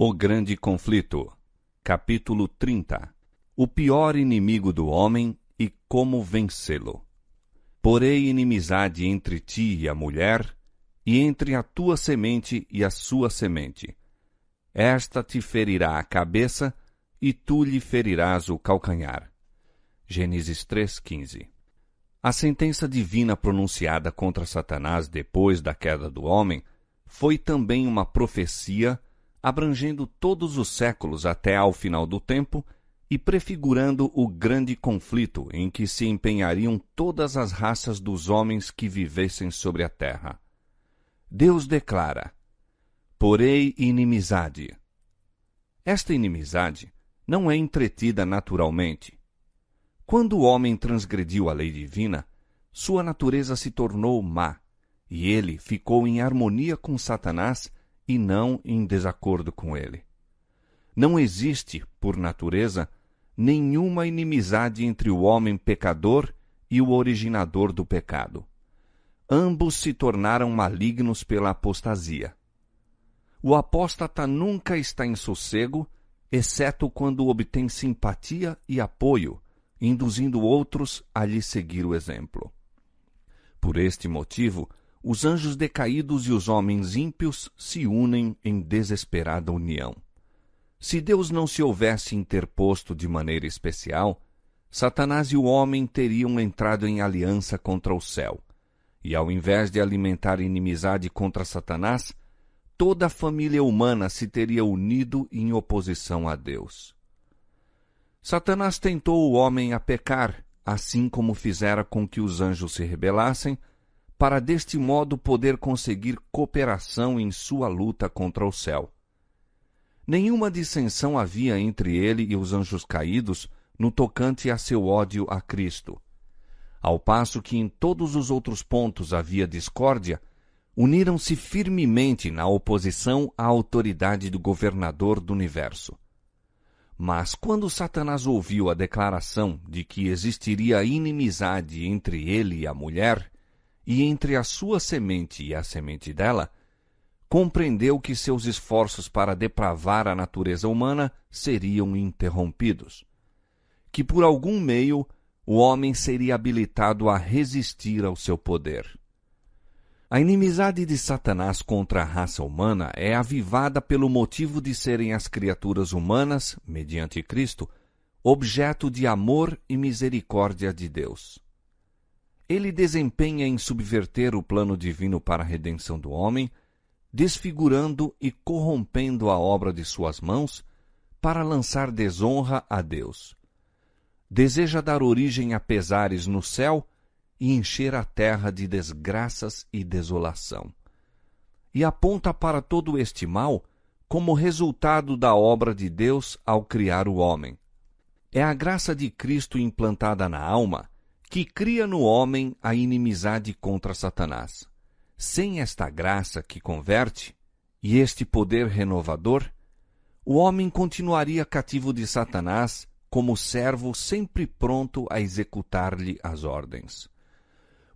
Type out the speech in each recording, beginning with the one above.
O grande conflito. Capítulo 30. O pior inimigo do homem e como vencê-lo. Porei inimizade entre ti e a mulher, e entre a tua semente e a sua semente. Esta te ferirá a cabeça, e tu lhe ferirás o calcanhar. Gênesis 3:15. A sentença divina pronunciada contra Satanás depois da queda do homem foi também uma profecia abrangendo todos os séculos até ao final do tempo e prefigurando o grande conflito em que se empenhariam todas as raças dos homens que vivessem sobre a terra. Deus declara: porei inimizade. Esta inimizade não é entretida naturalmente. Quando o homem transgrediu a lei divina, sua natureza se tornou má, e ele ficou em harmonia com Satanás e não em desacordo com ele. Não existe, por natureza, nenhuma inimizade entre o homem pecador e o originador do pecado. Ambos se tornaram malignos pela apostasia. O apóstata nunca está em sossego, exceto quando obtém simpatia e apoio, induzindo outros a lhe seguir o exemplo. Por este motivo, os anjos decaídos e os homens ímpios se unem em desesperada união. Se Deus não se houvesse interposto de maneira especial, Satanás e o homem teriam entrado em aliança contra o céu, e ao invés de alimentar inimizade contra Satanás, toda a família humana se teria unido em oposição a Deus. Satanás tentou o homem a pecar, assim como fizera com que os anjos se rebelassem, para deste modo poder conseguir cooperação em sua luta contra o céu. Nenhuma dissensão havia entre ele e os anjos caídos no tocante a seu ódio a Cristo. Ao passo que em todos os outros pontos havia discórdia, uniram-se firmemente na oposição à autoridade do governador do universo. Mas quando Satanás ouviu a declaração de que existiria inimizade entre ele e a mulher, e entre a sua semente e a semente dela, compreendeu que seus esforços para depravar a natureza humana seriam interrompidos, que por algum meio o homem seria habilitado a resistir ao seu poder. A inimizade de Satanás contra a raça humana é avivada pelo motivo de serem as criaturas humanas, mediante Cristo, objeto de amor e misericórdia de Deus. Ele desempenha em subverter o plano divino para a redenção do homem, desfigurando e corrompendo a obra de suas mãos para lançar desonra a Deus. Deseja dar origem a pesares no céu e encher a terra de desgraças e desolação. E aponta para todo este mal como resultado da obra de Deus ao criar o homem. É a graça de Cristo implantada na alma que cria no homem a inimizade contra Satanás. Sem esta graça que converte, e este poder renovador, o homem continuaria cativo de Satanás como servo sempre pronto a executar-lhe as ordens.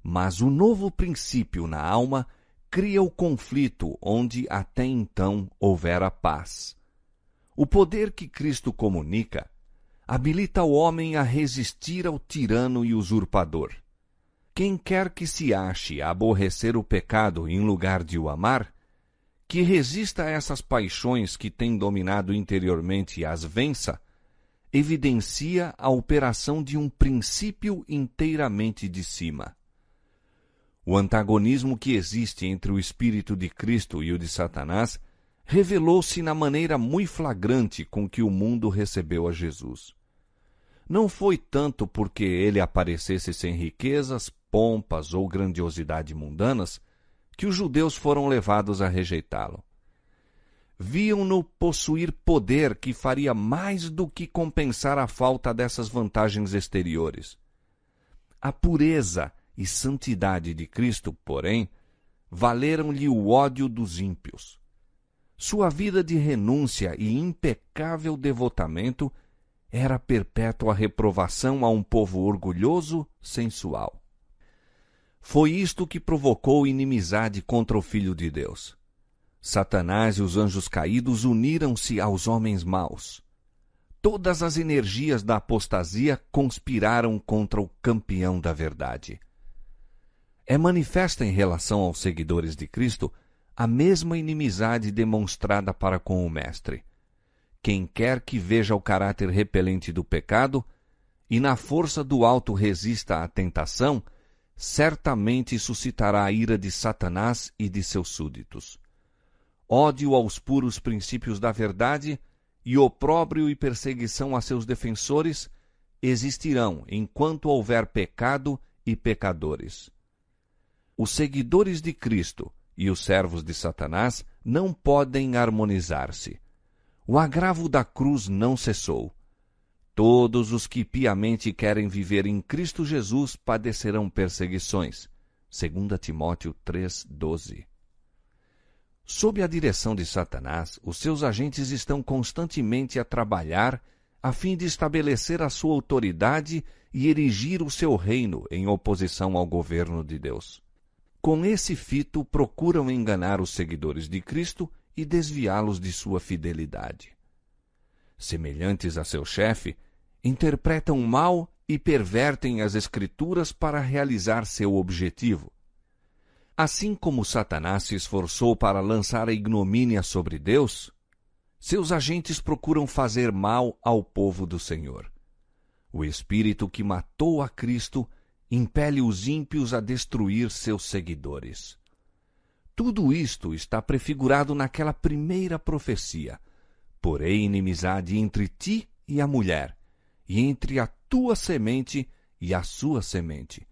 Mas o novo princípio na alma cria o conflito onde até então houvera paz. O poder que Cristo comunica habilita o homem a resistir ao tirano e usurpador. Quem quer que se ache a aborrecer o pecado em lugar de o amar, que resista a essas paixões que têm dominado interiormente e as vença, evidencia a operação de um princípio inteiramente de cima. O antagonismo que existe entre o Espírito de Cristo e o de Satanás revelou-se na maneira muito flagrante com que o mundo recebeu a Jesus. Não foi tanto porque ele aparecesse sem riquezas, pompas ou grandiosidade mundanas que os judeus foram levados a rejeitá-lo. Viam-no possuir poder que faria mais do que compensar a falta dessas vantagens exteriores. A pureza e santidade de Cristo, porém, valeram-lhe o ódio dos ímpios. Sua vida de renúncia e impecável devotamento era perpétua reprovação a um povo orgulhoso, sensual. Foi isto que provocou inimizade contra o Filho de Deus. Satanás e os anjos caídos uniram-se aos homens maus. Todas as energias da apostasia conspiraram contra o campeão da verdade. É manifesta em relação aos seguidores de Cristo a mesma inimizade demonstrada para com o Mestre. Quem quer que veja o caráter repelente do pecado e na força do alto resista à tentação, certamente suscitará a ira de Satanás e de seus súditos. Ódio aos puros princípios da verdade e opróbrio e perseguição a seus defensores existirão enquanto houver pecado e pecadores. Os seguidores de Cristo e os servos de Satanás não podem harmonizar-se. O agravo da cruz não cessou. Todos os que piamente querem viver em Cristo Jesus padecerão perseguições. 2 Timóteo 3:12. Sob a direção de Satanás, os seus agentes estão constantemente a trabalhar a fim de estabelecer a sua autoridade e erigir o seu reino em oposição ao governo de Deus. Com esse fito, procuram enganar os seguidores de Cristo e desviá-los de sua fidelidade. Semelhantes a seu chefe, interpretam mal e pervertem as Escrituras para realizar seu objetivo. Assim como Satanás se esforçou para lançar a ignomínia sobre Deus, seus agentes procuram fazer mal ao povo do Senhor. O espírito que matou a Cristo impele os ímpios a destruir seus seguidores. Tudo isto está prefigurado naquela primeira profecia: porém inimizade entre ti e a mulher, e entre a tua semente e a sua semente.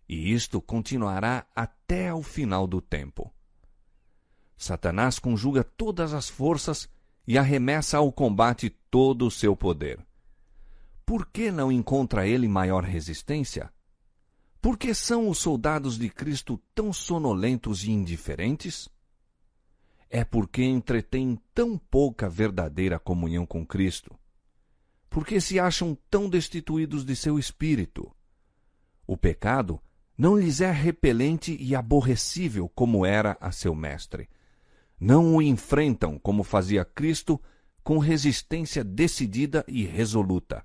E isto continuará até ao final do tempo. Satanás conjuga todas as forças e arremessa ao combate todo o seu poder. Por que não encontra ele maior resistência? Por que são os soldados de Cristo tão sonolentos e indiferentes? É porque entretêm tão pouca verdadeira comunhão com Cristo. Porque se acham tão destituídos de seu espírito. O pecado não lhes é repelente e aborrecível como era a seu mestre. Não o enfrentam como fazia Cristo, com resistência decidida e resoluta.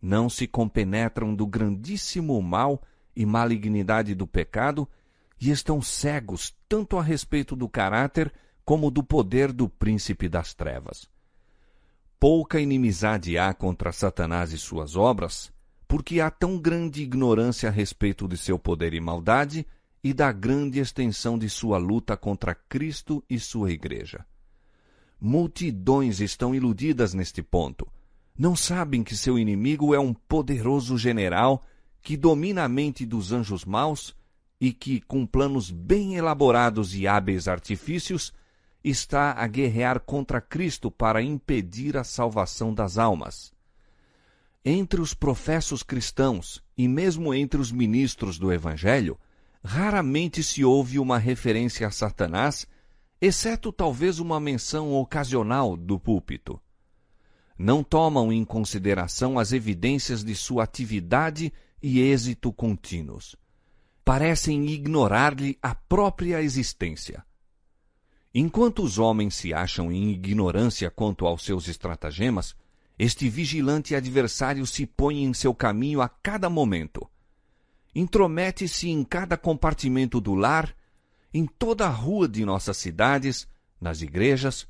Não se compenetram do grandíssimo mal e malignidade do pecado e estão cegos tanto a respeito do caráter como do poder do príncipe das trevas. Pouca inimizade há contra Satanás e suas obras, porque há tão grande ignorância a respeito de seu poder e maldade e da grande extensão de sua luta contra Cristo e sua igreja. Multidões estão iludidas neste ponto. Não sabem que seu inimigo é um poderoso general que domina a mente dos anjos maus e que, com planos bem elaborados e hábeis artifícios, está a guerrear contra Cristo para impedir a salvação das almas. Entre os professos cristãos e mesmo entre os ministros do Evangelho, raramente se ouve uma referência a Satanás, exceto talvez uma menção ocasional do púlpito. Não tomam em consideração as evidências de sua atividade e êxito contínuos. Parecem ignorar-lhe a própria existência. Enquanto os homens se acham em ignorância quanto aos seus estratagemas, este vigilante adversário se põe em seu caminho a cada momento. Intromete-se em cada compartimento do lar, em toda a rua de nossas cidades, nas igrejas,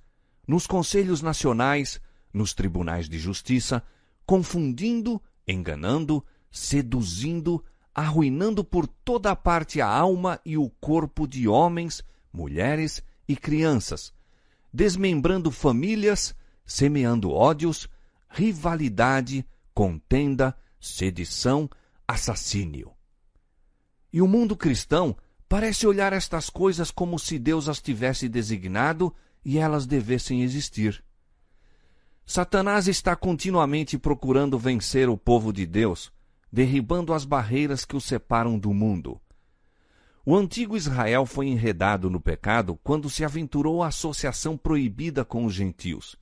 nos conselhos nacionais, nos tribunais de justiça, confundindo, enganando, seduzindo, arruinando por toda a parte a alma e o corpo de homens, mulheres e crianças, desmembrando famílias, semeando ódios, rivalidade, contenda, sedição, assassínio. E o mundo cristão parece olhar estas coisas como se Deus as tivesse designado e elas devessem existir. Satanás está continuamente procurando vencer o povo de Deus, derribando as barreiras que o separam do mundo. O antigo Israel foi enredado no pecado quando se aventurou à associação proibida com os gentios.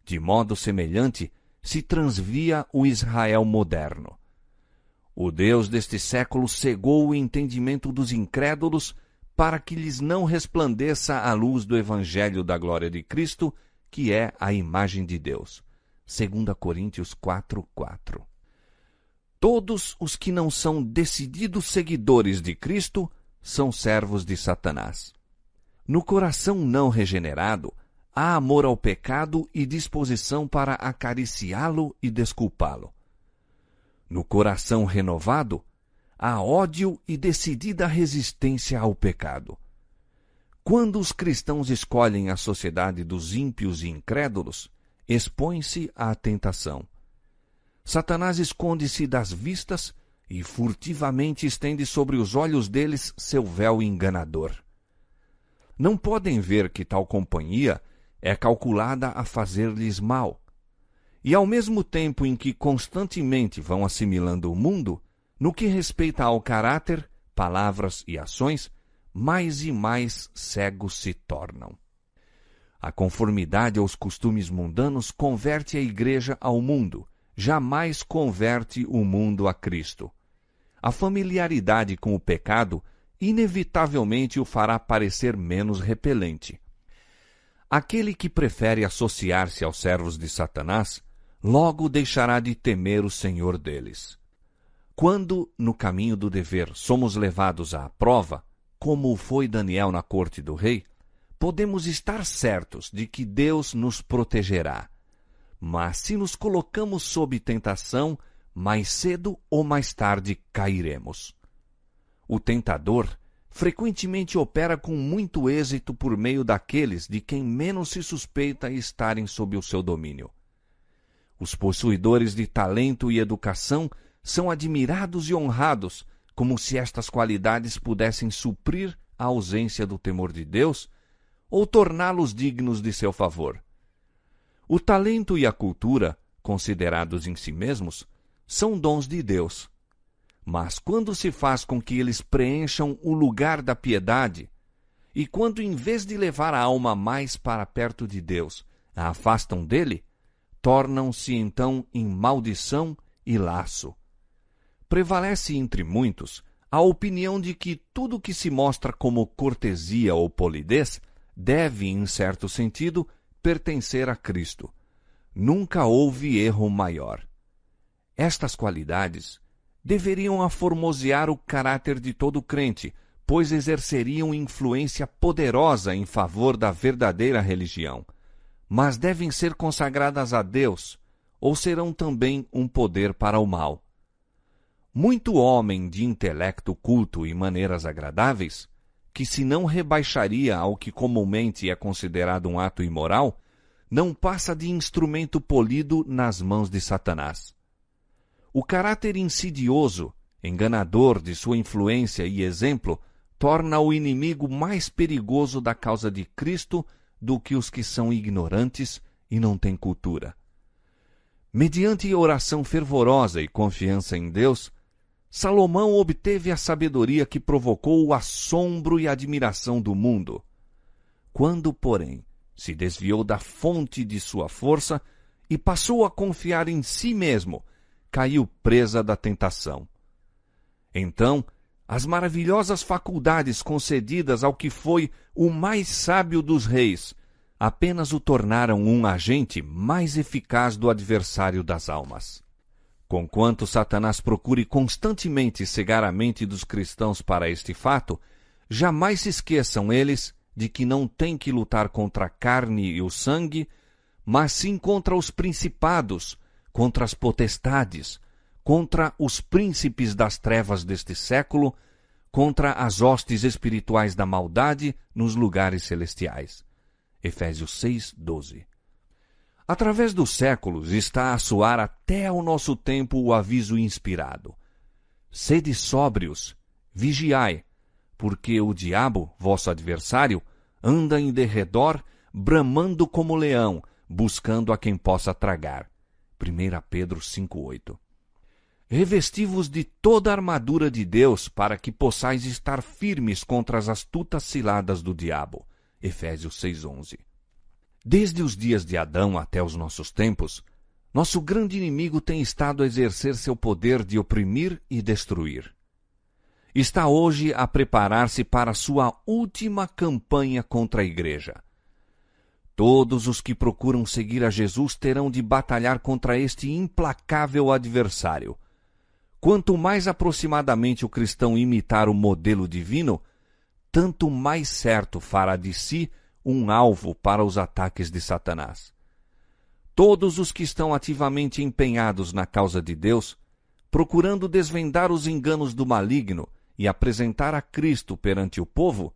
De modo semelhante, se transvia o Israel moderno. O Deus deste século cegou o entendimento dos incrédulos para que lhes não resplandeça a luz do Evangelho da glória de Cristo, que é a imagem de Deus. 2 Coríntios 4:4. Todos os que não são decididos seguidores de Cristo são servos de Satanás. No coração não regenerado, há amor ao pecado e disposição para acariciá-lo e desculpá-lo. No coração renovado, há ódio e decidida resistência ao pecado. Quando os cristãos escolhem a sociedade dos ímpios e incrédulos, expõem-se à tentação. Satanás esconde-se das vistas e furtivamente estende sobre os olhos deles seu véu enganador. Não podem ver que tal companhia é calculada a fazer-lhes mal. E ao mesmo tempo em que constantemente vão assimilando o mundo, no que respeita ao caráter, palavras e ações, mais e mais cegos se tornam. A conformidade aos costumes mundanos converte a igreja ao mundo, jamais converte o mundo a Cristo. A familiaridade com o pecado inevitavelmente o fará parecer menos repelente. Aquele que prefere associar-se aos servos de Satanás, logo deixará de temer o Senhor deles. Quando, no caminho do dever, somos levados à prova, como foi Daniel na corte do rei, podemos estar certos de que Deus nos protegerá. Mas se nos colocamos sob tentação, mais cedo ou mais tarde cairemos. O tentador frequentemente opera com muito êxito por meio daqueles de quem menos se suspeita estarem sob o seu domínio. Os possuidores de talento e educação são admirados e honrados, como se estas qualidades pudessem suprir a ausência do temor de Deus ou torná-los dignos de seu favor. O talento e a cultura, considerados em si mesmos, são dons de Deus. Mas quando se faz com que eles preencham o lugar da piedade, e quando, em vez de levar a alma mais para perto de Deus, a afastam dele, tornam-se então em maldição e laço. Prevalece entre muitos a opinião de que tudo que se mostra como cortesia ou polidez deve, em certo sentido, pertencer a Cristo. Nunca houve erro maior. Estas qualidades deveriam aformosear o caráter de todo crente, pois exerceriam influência poderosa em favor da verdadeira religião. Mas devem ser consagradas a Deus, ou serão também um poder para o mal. Muito homem de intelecto culto e maneiras agradáveis, que se não rebaixaria ao que comumente é considerado um ato imoral, não passa de instrumento polido nas mãos de Satanás. O caráter insidioso, enganador de sua influência e exemplo, torna o inimigo mais perigoso da causa de Cristo do que os que são ignorantes e não têm cultura. Mediante oração fervorosa e confiança em Deus, Salomão obteve a sabedoria que provocou o assombro e admiração do mundo. Quando, porém, se desviou da fonte de sua força e passou a confiar em si mesmo, caiu presa da tentação. Então, as maravilhosas faculdades concedidas ao que foi o mais sábio dos reis apenas o tornaram um agente mais eficaz do adversário das almas. Conquanto Satanás procure constantemente cegar a mente dos cristãos para este fato, jamais se esqueçam eles de que não têm que lutar contra a carne e o sangue, mas sim contra os principados, contra as potestades, contra os príncipes das trevas deste século, contra as hostes espirituais da maldade nos lugares celestiais. Efésios 6:12. Através dos séculos está a soar até ao nosso tempo o aviso inspirado. Sede sóbrios, vigiai, porque o diabo, vosso adversário, anda em derredor, bramando como leão, buscando a quem possa tragar. 1 Pedro 5:8. Revesti-vos de toda a armadura de Deus para que possais estar firmes contra as astutas ciladas do diabo. Efésios 6:11. Desde os dias de Adão até os nossos tempos, nosso grande inimigo tem estado a exercer seu poder de oprimir e destruir. está hoje a preparar-se para sua última campanha contra a Igreja. Todos os que procuram seguir a Jesus terão de batalhar contra este implacável adversário. Quanto mais aproximadamente o cristão imitar o modelo divino, tanto mais certo fará de si um alvo para os ataques de Satanás. Todos os que estão ativamente empenhados na causa de Deus, procurando desvendar os enganos do maligno e apresentar a Cristo perante o povo,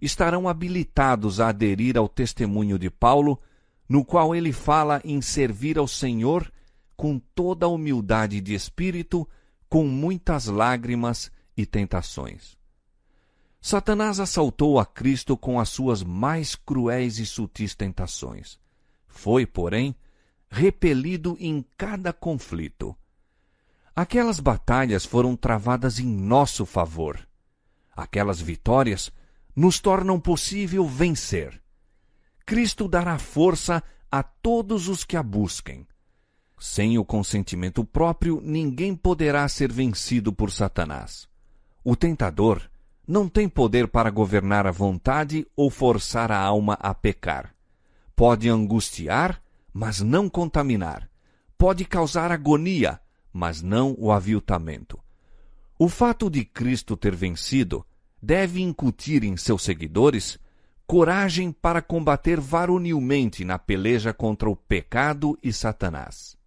estarão habilitados a aderir ao testemunho de Paulo, no qual ele fala em servir ao Senhor com toda a humildade de espírito, com muitas lágrimas e tentações. Satanás assaltou a Cristo com as suas mais cruéis e sutis tentações. Foi, porém, repelido em cada conflito. Aquelas batalhas foram travadas em nosso favor. Aquelas vitórias nos tornam possível vencer. Cristo dará força a todos os que a busquem. Sem o consentimento próprio, ninguém poderá ser vencido por Satanás. O tentador não tem poder para governar a vontade ou forçar a alma a pecar. Pode angustiar, mas não contaminar. Pode causar agonia, mas não o aviltamento. O fato de Cristo ter vencido deve incutir em seus seguidores coragem para combater varonilmente na peleja contra o pecado e Satanás.